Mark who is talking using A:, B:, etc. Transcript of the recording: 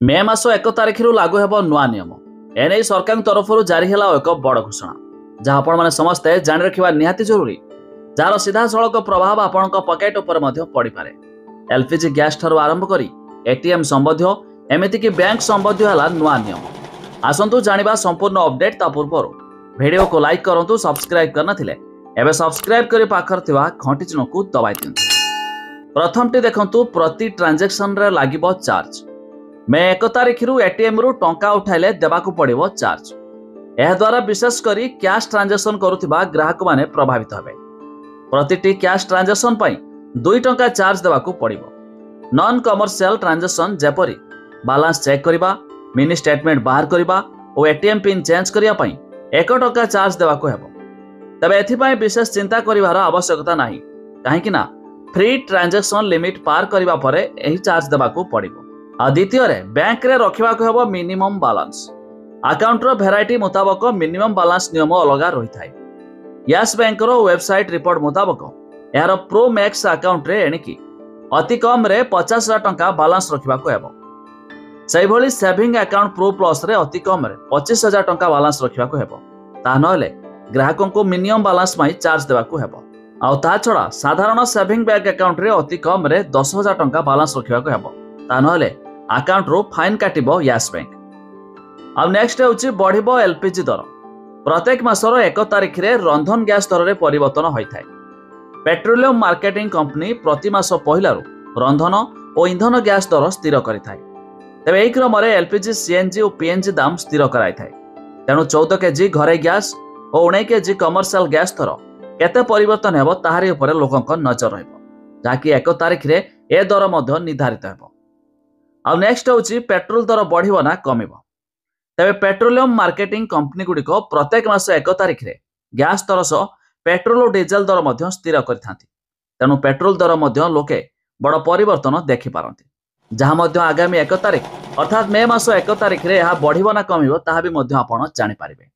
A: मे मास 1 तारिख लागू हेब नुआ नियम एने सरकार तरफ जारी है एक बड़ घोषणा जहाँ आपण मैंने समस्ते जानी रखा निहाती जरूरी जार सीधा सड़क प्रभाव आपण पकेट उपर पड़ पारे। एलपीजी गैस ठार आरंभ करी एटीएम संबंधी एमतीक बैंक संबंधी है नुआ नियम। आसतु जानिबा संपूर्ण अपडेट ता पूर्व वीडियो को लाइक करंतु, सब्सक्राइब करना एबे सब्सक्राइब करी पाखर थिबा घंटी चिन्ह को दबाई दियंतु। प्रथमटी देखंतु प्रति ट्रांजैक्शन रे लागिबो चार्ज। मे 1 तारिख एटीएम रु टंका उठाइले देबाकू पड़िबो चार्ज। एहा द्वारा विशेष करी कैश ट्रांजैक्शन करुथिबा ग्राहक माने प्रभावित हेबे। प्रतिटी कैश ट्रांजैक्शन पई 2 टंका चार्ज देबाकू पड़िबो। नॉन कमर्शियल ट्रांजैक्शन जेपरी बैलेंस चेक करिबा, मिनी स्टेटमेंट बाहर करिबा और एटीएम पिन चेंज करिया पई 1 टंका चार्ज देबाकू हेबो। तबे एथिपई विशेष चिंता करिवार आवश्यकता नाही, काहेकि ना फ्री ट्रांजैक्शन लिमिट पार करिबा परे एही चार्ज देबाकू पड़िबो। आ द्वितीय बैंक रे रखिबाकू हेबो मिनिमम बैलेंस। अकाउंट रो वेराइटी मुताबक मिनिमम बैलेंस नियम अलग रही थाए। यस बैंक रो वेबसाइट रिपोर्ट मुताबक यार प्रो मैक्स अकाउंट रे एणिकी अति कम रे 50,000 टंका बैलेंस रखिबाकू हेबो। सही भली सेविंग अकाउंट प्रो प्लस रे अति कम रे 25,000 टंका बैलेंस रखिबाकू हेबो। ता नहले ग्राहकों को मिनिमम बैलेंस माई चार्ज देबाकू हेबो। आ ता छडा साधारण सेविंग बैंक अकाउंट रे अति कम रे 10,000 टंका बैलेंस रखिबाकू हेबो। ता नहले अकाउंट रो फाइन काटिबो यस बैंक। अब नेक्स्ट होची बढ़िबो एलपीजी दर। प्रत्येक मासर 1 तारिख रे रंधन गैस दर रे परिवर्तन होई थाए। पेट्रोलियम मार्केटिंग कंपनी प्रति मास पहिलारु रंधन और इंधन गैस दर स्थिर करि थाए। तबे एही क्रम रे एलपीजी, सीएनजी और पीएनजी दाम स्थिर कराई थाए। तेणु 14 केजी घरे गैस और 19 केजी कमर्शियल गैस दर केते परिवर्तन हेबो ताहारी उपरे लोकक नजर रहइबो, जाकि 1 तारिख रे ए दर मध्य निर्धारित हेबो। अब नेक्स्ट होची पेट्रोल दर बढ़िबो ना कमिबो। तबे पेट्रोलियम मार्केटिंग कंपनी गुडिक प्रत्येक मास 1 तारिख रे गैस दर सह पेट्रोल और डीजेल दर मध्य स्थिर करिथांती। तेणु पेट्रोल दर मध्य लोके बड़ परिवर्तन देखि पारंती, जहां मध्य आगामी 1 तारिख अर्थात मे मास 1 तारिख रे यह बढ़िबो ना कमिबो ताहा भी मध्य आपण जानि पारिबे।